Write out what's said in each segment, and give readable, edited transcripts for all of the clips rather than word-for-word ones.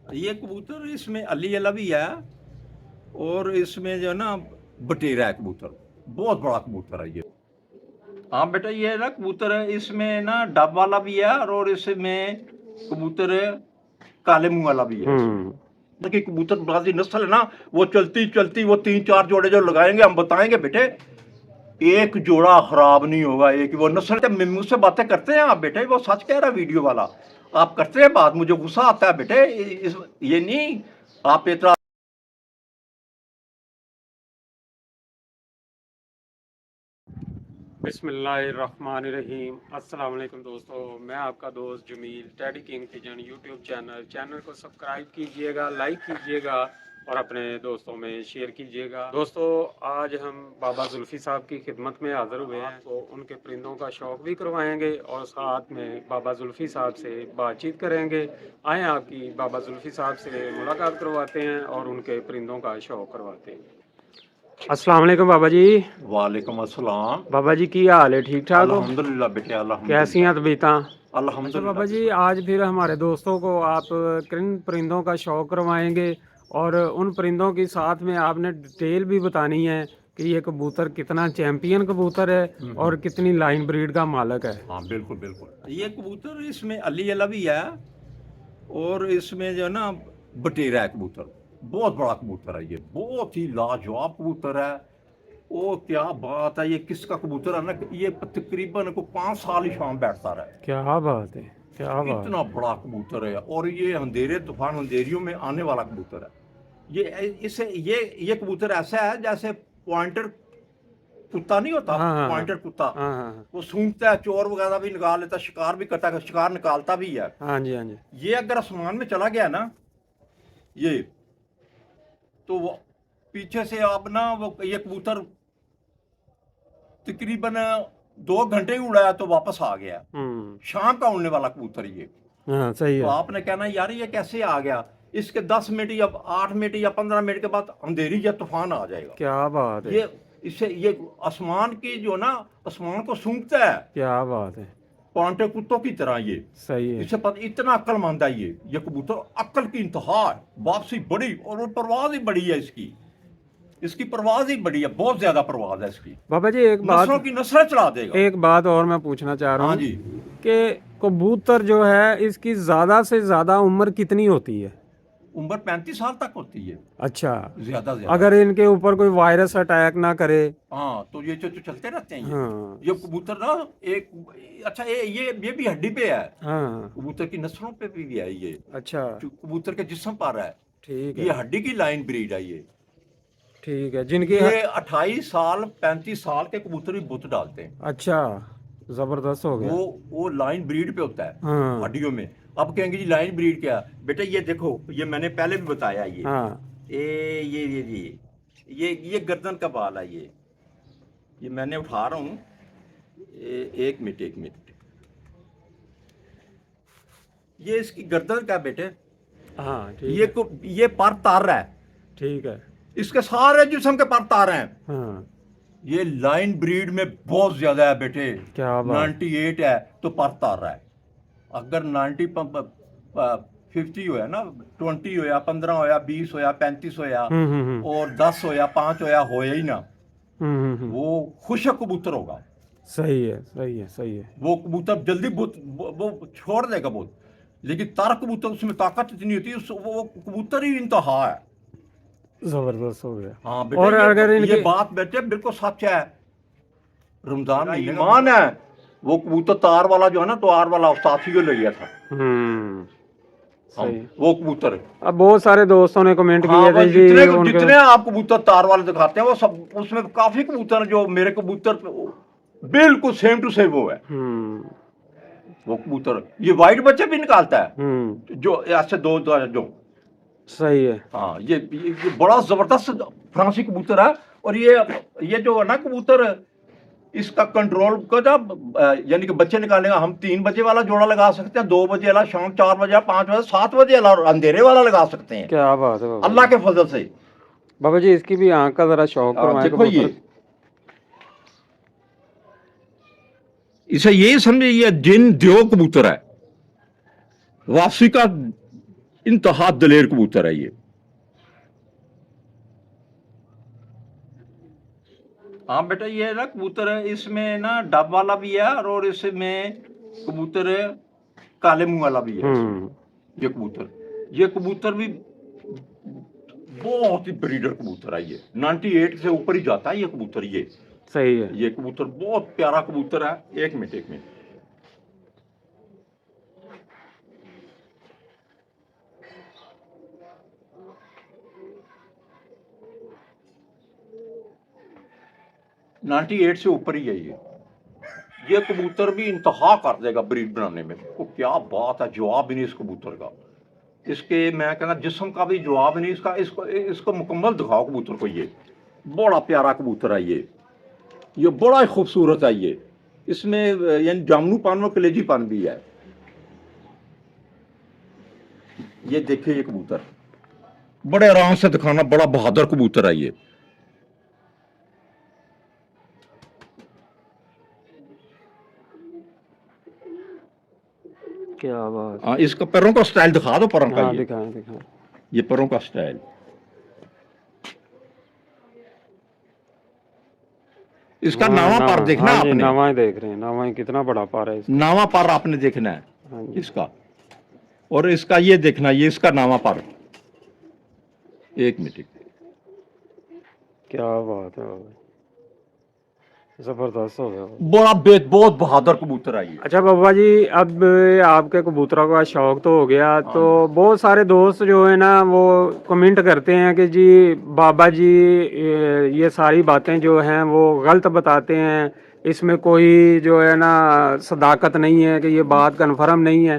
ये कबूतर इसमें अली अला भी है और इसमें जो है ना बटेरा है कबूतर, बहुत बड़ा कबूतर है ये। हाँ बेटा, ये ना कबूतर है, इसमें ना डब वाला भी है और इसमें कबूतर काले मुंह वाला भी है इसमें। कि कबूतर बाजी नस्ल है ना, वो चलती चलती वो 3-4 जोड़े जो लगाएंगे हम बताएंगे बेटे, एक जोड़ा खराब नहीं होगा। एक वो नस्ल मुझसे बातें करते हैं आप बेटे, वो सच कह रहा है वीडियो वाला, आप करते हैं बात, मुझे गुस्सा आता है बेटे। ये नहीं आप इतना बिस्मिल्लाहिर्रहमानिर्रहीम। अस्सलाम वालेकुम दोस्तों, मैं आपका दोस्त Jamil Teddy King Pigeon YouTube channel को सब्सक्राइब कीजिएगा, लाइक कीजिएगा और अपने दोस्तों में शेयर कीजिएगा। दोस्तों, आज हम बाबा जुल्फी साहब की खिदमत में हाज़िर हुए हैं, तो उनके परिंदों का शौक़ भी करवाएंगे और साथ में बाबा जुल्फी साहब से बातचीत करेंगे। आए आपकी बाबा जुल्फी साहब से मुलाकात करवाते हैं और उनके परिंदों का शौक़ करवाते हैं। अस्सलाम वालेकुम बाबा जी। वालेकुम अस्सलाम। बाबा जी की हाल है, ठीक ठाक हो? अल्हम्दुलिल्लाह बेटे, अल्हम्दुलिल्लाह। कैसी हैं तबीयतां? अच्छा अल्हम्दुलिल्लाह। बाबा जी, आज फिर हमारे दोस्तों को आप किन परिंदों का शौक़ करवाएंगे और उन परिंदों के साथ में आपने डिटेल भी बतानी है कि ये कबूतर कितना चैंपियन कबूतर है और कितनी लाइन ब्रीड का मालक है। हाँ बिल्कुल बिल्कुल। ये कबूतर इसमें अली अला भी है और इसमें जो है ना बटेरा है कबूतर, बहुत बड़ा कबूतर है ये, बहुत ही लाजवाब कबूतर है। ओ क्या बात है, ये किसका कबूतर है ना, ये तकरीबन को 5 साल ही शाम बैठता रहा है। क्या बात है, क्या बात। इतना बड़ा कबूतर है और ये अंधेरे तूफान अंधेरियों में आने वाला कबूतर है। ये कबूतर ऐसा है जैसे पॉइंटर कुत्ता नहीं होता, पॉइंटर कुत्ता, वो सूंघता है, चोर वगैरह भी निकाल लेता, शिकार भी करता है, शिकार निकालता भी है। हाँ जी, हाँ जी। ये अगर आसमान में चला गया ना ये, तो वो पीछे से आप ना वो ये कबूतर तकरीबन 2 घंटे ही उड़ाया तो वापस आ गया। शाम का उड़ने वाला कबूतर ये। हाँ सही है। तो आपने कहना यार ये कैसे आ गया, इसके 10 मिनट या 8 मिनट या 15 मिनट के बाद अंधेरी या तूफान आ जाएगा। क्या बात है। ये इससे ये आसमान की जो ना आसमान को सूंघता है। क्या बात है। पॉइंटर कुत्तों की तरह ये सही है। इससे पता इतना अक्लमंद है ये कबूतर, अक्ल की इंतहा है, वापसी बड़ी और वो परवाज ही बड़ी है इसकी परवाज ही बड़ी है, बहुत ज्यादा परवाज है इसकी। बाबा जी एक बात, नस्लों की नस्लें चला देगा। एक बात और मैं पूछना चाह रहा हूँ। हाँ जी। कि कबूतर जो है इसकी ज्यादा से ज्यादा उम्र कितनी होती है? उम्र 35 साल तक होती है। अच्छा, ज्यादा अगर इनके ऊपर कोई वायरस अटैक ना करे? हाँ, तो ये जो चलते रहते हैं हाँ। ये कबूतर ना एक अच्छा ये भी हड्डी पे है। हाँ। कबूतर की नस्लों पे भी है ये। अच्छा, कबूतर के जिस्म पर है। ठीक ये है, हड्डी की लाइन ब्रीड है ये। ठीक है। जिनकी ये 28 साल 35 साल के कबूतर भी बुत डालते हैं। अच्छा, जबरदस्त हो गया। वो लाइन ब्रीड पे होता है। हाँ। हड्डियों में। अब कहेंगे जी लाइन ब्रीड क्या बेटा, ये देखो, ये मैंने पहले भी बताया ये। हाँ। ये गर्दन का बाल है ये मैंने उठा रहा हूँ। एक मिनट, ये इसकी गर्दन का बेटे। हाँ ठीक ये पर तार रहा है, ठीक है। इसके सारे जिस्म के पर तार हैं। हाँ। ये लाइन ब्रीड में बहुत ज्यादा है बेटे। क्या बात। 98 है तो पर तार रहा है। अगर 50 होया ना, 20 होया, 15 होया, 20 होया, 35 होया और 10 होया, 5 होया ही ना, वो खुशक कबूतर होगा। सही है, सही है, सही है। वो कबूतर जल्दी वो छोड़ देगा बहुत, लेकिन तार कबूतर उसमें ताकत इतनी होती है, वो कबूतर ही इंतहा है। जबरदस्त हो गया। हाँ बेटे, और अगर ये बात बेटे बिल्कुल सच है। रमजान में ईमान है, वो कबूतर तार वाला जो है ना, तार वाला साथी को ले गया था। सही। वो कबूतर अब बहुत सारे दोस्तों ने कमेंट किए थे जी, जितने आप कबूतर तार वाले दिखाते हैं वो सब, उसमें काफी कबूतर जो मेरे कबूतर बिल्कुल सेम टू सेम वो है। वो कबूतर ये वाइट बच्चे भी निकालता है, जो ऐसे दो जो। सही है। हाँ, ये बड़ा जबरदस्त फ्रांसी कबूतर है। और ये जो है ना कबूतर, इसका कंट्रोल का जब यानी कि बच्चे निकालेगा, हम 3 बजे वाला जोड़ा लगा सकते हैं, 2 बजे वाला, शाम 4 बजे, 5 बजे, 7 बजे वाला, अंधेरे वाला लगा सकते हैं। क्या बात है अल्लाह के फजल से। बाबा जी इसकी भी आंख का जरा शौक करवाएं। देखो ये इसे यही समझे, ये जिन दियो कबूतर है, वापसी का इंतहा दलेर कबूतर है ये। हाँ बेटा ये ना कबूतर है, इसमें ना डब वाला भी है और इसमें कबूतर काले मुंह वाला भी है इसमें। ये कबूतर भी बहुत ही ब्रीडर कबूतर है ये, 98 से ऊपर ही जाता है ये कबूतर। ये सही है। ये कबूतर बहुत प्यारा कबूतर है। एक मिनट नाइन्टी 98 से ऊपर ही है ये कबूतर भी इंतहा कर देगा ब्रीड बनाने में। तो क्या बात है, जवाब ही नहीं इस कबूतर का। इसके मैं कहना जिस्म का भी जवाब नहीं इसका। इसको मुकम्मल दिखाओ कबूतर को। ये बड़ा प्यारा कबूतर है ये बड़ा ही खूबसूरत है ये। इसमें यानी जामनू पान और कलेजी पान भी है। ये देखिए ये कबूतर बड़े आराम से दिखाना, बड़ा बहादुर कबूतर है ये। क्या बात। हाँ, इसका पैरों का स्टाइल दिखा दो, पैरों का। हाँ, ये दिखाएं। ये पैरों का स्टाइल। इसका नावा पर देखना हाँ, आपने। नावा देख रहे हैं, नावा कितना बड़ा पार है इसका। नावा पर आपने देखना है। हाँ इसका और इसका ये देखना, ये इसका नावा पर। एक मिनट। क्या बात है, जबरदस्त हो गया। बड़ा बहुत बहादुर कबूतर है ये। अच्छा बाबा जी, अब आपके कबूतरों का शौक तो हो गया, तो बहुत सारे दोस्त जो है ना वो कमेंट करते हैं कि जी बाबा जी ये सारी बातें जो हैं वो गलत बताते हैं, इसमें कोई जो है ना सदाकत नहीं है, कि ये बात कन्फर्म नहीं है।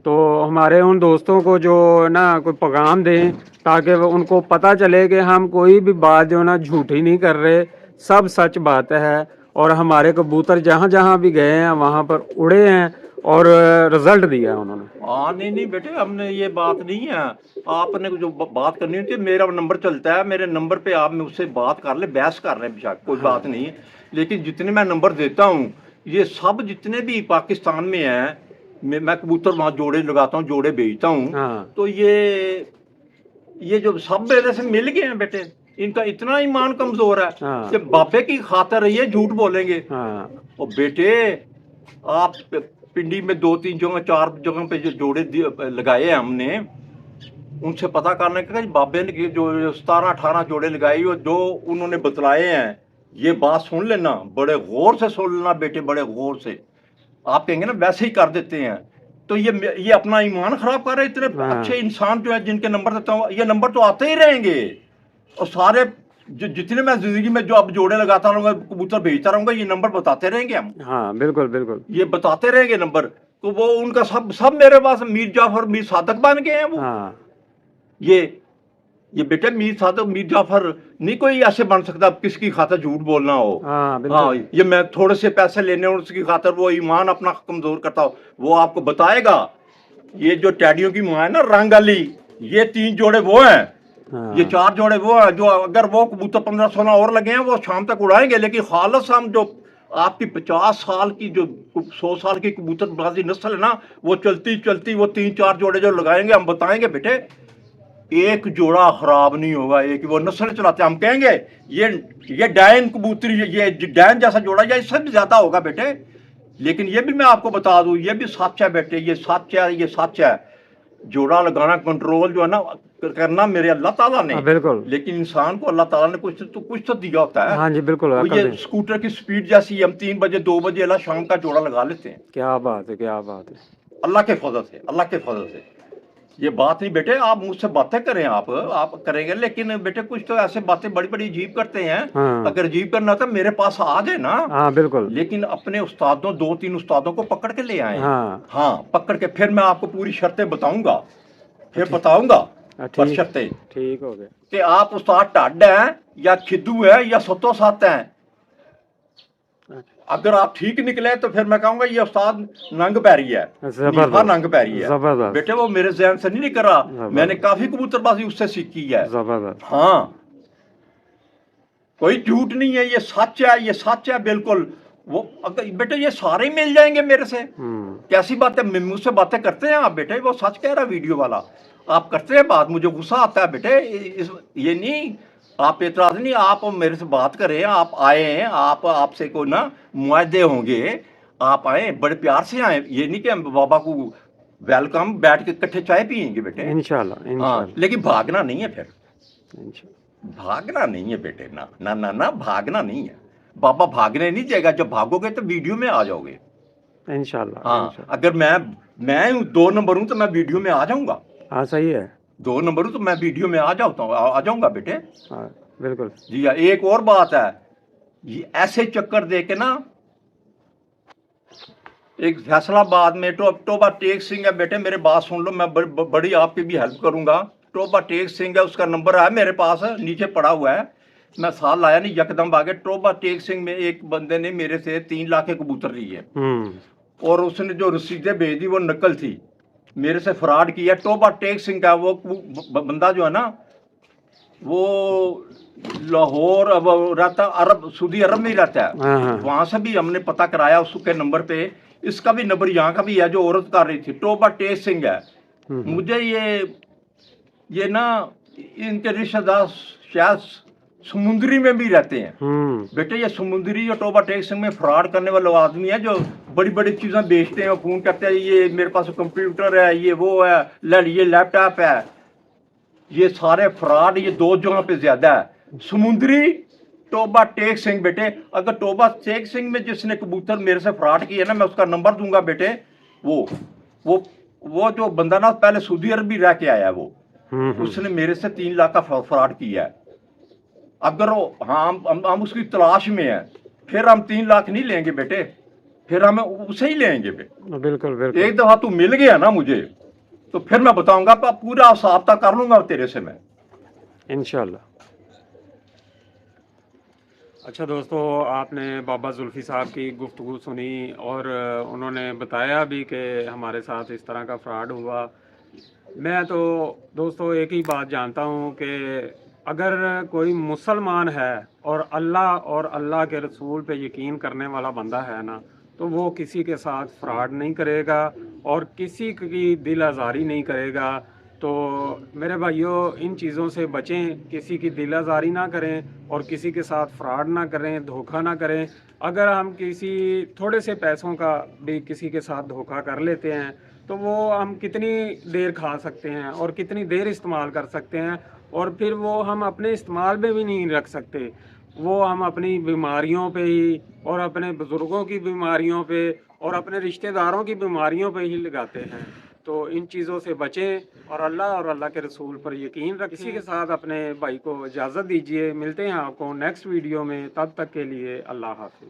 तो हमारे उन दोस्तों को जो है ना कोई पैगाम दें ताकि उनको पता चले कि हम कोई भी बात जो है ना झूठी नहीं कर रहे, सब सच बात है। और हमारे कबूतर जहाँ जहाँ भी गए हैं वहाँ पर उड़े हैं और रिजल्ट दिया है उन्होंने। हाँ नहीं बेटे, हमने ये बात नहीं है। आपने जो बात करनी होती है, मेरा नंबर चलता है, मेरे नंबर पे आप मुझसे बात कर ले, बहस कर रहे हैं बेशक, कोई बात नहीं है। लेकिन जितने मैं नंबर देता हूँ ये सब जितने भी पाकिस्तान में हैं, मैं कबूतर वहाँ जोड़े लगाता हूँ, जोड़े बेचता हूँ। हाँ। तो ये जो सब मेरे से मिल गए हैं बेटे, इनका इतना ईमान कमजोर है हाँ। कि बाबे की खातर ये झूठ बोलेंगे। हाँ। और बेटे आप पिंडी में 2-3 जगह 4 जगह पे जो जोड़े लगाए हैं हमने, उनसे पता करने का बाबे ने जो 17-18 जोड़े लगाई और जो उन्होंने बतलाए हैं, ये बात सुन लेना, बड़े गौर से सुन लेना बेटे, बड़े गौर से। आप कहेंगे ना वैसे ही कर देते हैं, तो ये अपना ईमान खराब कर रहे हैं। इतने अच्छे इंसान जो है जिनके नंबर देता हूँ, ये नंबर तो आते ही रहेंगे। और सारे जितने मैं जिंदगी में जो अब जोड़े लगाता रहूंगा, कबूतर भेजता रहूंगा, ये नंबर बताते रहेंगे हम। हाँ बिल्कुल ये बताते रहेंगे नंबर। तो वो उनका सब मेरे पास मीर जाफर मीर सादक बन गए हैं वो। हाँ। ये बेटे मीर सादक मीर जाफर नहीं कोई ऐसे बन सकता किसकी खातर झूठ बोलना हो। हाँ, ये मैं थोड़े से पैसे लेने और उसकी खातर वो ईमान अपना कमजोर करता हो, वो आपको बताएगा। ये जो टैडियों की माँ है ना रंग वाली, ये 3 जोड़े वो हैं। हाँ। ये 4 जोड़े वो हैं जो अगर वो कबूतर 15-16 और लगे हैं वो शाम तक उड़ाएंगे। लेकिन खालस हम जो आपकी 50 साल की जो 100 साल की कबूतरबाजी नस्ल है ना, वो चलती वो 3-4 जोड़े जो लगाएंगे, हम बताएंगे बेटे एक जोड़ा खराब नहीं होगा। एक वो नस्ल चलाते हम कहेंगे ये डायन कबूतरी, ये डायन जैसा जोड़ा या इससे भी ज्यादा होगा बेटे। लेकिन ये भी मैं आपको बता दूं, ये भी सच है बेटे, ये सच है। जोड़ा लगाना कंट्रोल जो है ना करना मेरे अल्लाह ताला ने। बिल्कुल। लेकिन इंसान को अल्लाह ताला ने कुछ तो दिया होता है। हाँ जी बिल्कुल। ये स्कूटर की स्पीड जैसी, हम 3 बजे 2 बजे अल्लाह शाम का जोड़ा लगा लेते हैं। क्या बात है, क्या बात है। अल्लाह के फजल से ये बात नहीं बेटे। आप मुझसे बातें करें, आप करेंगे, लेकिन बेटे कुछ तो ऐसे बातें बड़ी अजीब करते हैं। हाँ। अगर अजीब करना था मेरे पास आ गए ना। हाँ बिल्कुल। लेकिन अपने उस्तादों 2-3 उस्तादों को पकड़ के ले आए। हाँ पकड़ के फिर मैं आपको पूरी शर्तें बताऊंगा, फिर बताऊंगा पर शर्तें। ठीक हो गए कि आप उस्ताद ढाड हैं या खिद्दू है या सतो सात हैं। अगर आप ठीक निकले तो फिर मैं कहूंगा ये उस्ताद नंग पैरी है, नंग पैरी है। बेटे वो मेरे ज़हन से नहीं निकल रहा, मैंने काफी कबूतरबाजी उससे सीखी है। हाँ कोई झूठ नहीं है, ये सच है बिल्कुल। वो अगर बेटे ये सारे मिल जाएंगे मेरे से। कैसी बात है, मुझसे बातें करते हैं आप बेटे, वो सच कह रहा वीडियो वाला। आप करते हैं बात, मुझे गुस्सा आता है बेटे। ये नहीं, आप एतराज नहीं, आप मेरे से बात करें, आप आए हैं, आप आपसे कोई ना मुआहदे होंगे, आप आए बड़े प्यार से आए, ये नहीं कि हम बाबा को वेलकम बैठ के इकट्ठे चाय पियेंगे बेटे। इंशाल्लाह हाँ, इंशाल्लाह लेकिन भागना नहीं है फिर, इंशाल्लाह। भागना नहीं है बेटे, ना ना ना ना, भागना नहीं है। बाबा भागने नहीं जाएगा, जब भागोगे तो वीडियो में आ जाओगे। इंशाल्लाह हाँ, इंशाल्लाह। अगर मैं हूँ 2 नंबर हूँ तो मैं वीडियो में आ जाऊंगा। हाँ सही है। 2 नंबर हूँ तो मैं वीडियो में आ जाता हूँ, आ जाऊंगा बेटे। हाँ बिल्कुल। जी हाँ, एक और बात है, ये ऐसे चक्कर दे के ना, एक फैसलाबाद में टोबा टेक सिंह है बेटे, मेरे बात सुन लो, मैं बड़ी आपकी भी हेल्प करूंगा। टोबा टेक सिंह है, उसका नंबर है मेरे पास, नीचे पड़ा हुआ है, मैं साल लाया नहीं, यकदम आ गया। टोबा टेक सिंह में एक बंदे ने मेरे से 3 लाख के कबूतर लिए, और उसने जो रसीदें भेज दी वो नकल थी, मेरे से फ्रॉड किया। टोबा टेक सिंह का वो बंदा जो है ना, वो लाहौर अब रहता, अरब सऊदी अरब में ही रहता है। हाँ। वहां से भी हमने पता कराया उसके नंबर पे, इसका भी नंबर यहाँ का भी है, जो औरत कर रही थी, टोबा टेक सिंह है। मुझे ये ना, इनके रिश्तेदार शायद समुद्री में भी रहते हैं बेटे। ये समुद्री और टोबा टेक सिंह में फ्रॉड करने वाले आदमी है, जो बड़ी बड़ी चीजें बेचते हैं, फोन करते हैं, ये मेरे पास कंप्यूटर है, ये वो है, ये लैपटॉप है, ये सारे फ्रॉड ये 2 जगह पे ज्यादा है, समुद्री, टोबा टेक सिंह बेटे। अगर टोबा टेक सिंह में जिसने कबूतर मेरे से फ्रॉड किया ना, मैं उसका नंबर दूंगा बेटे। वो जो बंदा ना पहले सऊदी अरब भी रह के आया है, वो उसने मेरे से 3 लाख का फ्रॉड किया है। अगर हम उसकी तलाश में है, फिर हम 3 लाख नहीं लेंगे बेटे, फिर हम उसे ही लेंगे बेटे। बिल्कुल बिल्कुल। एक दफा तू मिल गया ना मुझे, तो फिर मैं बताऊंगा, पूरा साफ्ता कर लूंगा तेरे से मैं, इंशाल्लाह। अच्छा दोस्तों, आपने बाबा जुल्फी साहब की गुफ्तगू सुनी, और उन्होंने बताया भी कि हमारे साथ इस तरह का फ्रॉड हुआ। मैं तो दोस्तों एक ही बात जानता हूँ कि अगर कोई मुसलमान है और अल्लाह के रसूल पे यकीन करने वाला बंदा है ना, तो वो किसी के साथ फ्रॉड नहीं करेगा और किसी की दिल आज़ारी नहीं करेगा। तो मेरे भाइयों, इन चीज़ों से बचें, किसी की दिल आज़ारी ना करें और किसी के साथ फ्रॉड ना करें, धोखा ना करें। अगर हम किसी थोड़े से पैसों का भी किसी के साथ धोखा कर लेते हैं, तो वो हम कितनी देर खा सकते हैं और कितनी देर इस्तेमाल कर सकते हैं, और फिर वो हम अपने इस्तेमाल में भी नहीं रख सकते। वो हम अपनी बीमारियों पे ही, और अपने बुज़ुर्गों की बीमारियों पे, और अपने रिश्तेदारों की बीमारियों पे ही लगाते हैं। तो इन चीज़ों से बचें और अल्लाह के रसूल पर यकीन रखें। इसी के साथ अपने भाई को इजाज़त दीजिए, मिलते हैं आपको नेक्स्ट वीडियो में, तब तक के लिए अल्लाह हाफ़िज़।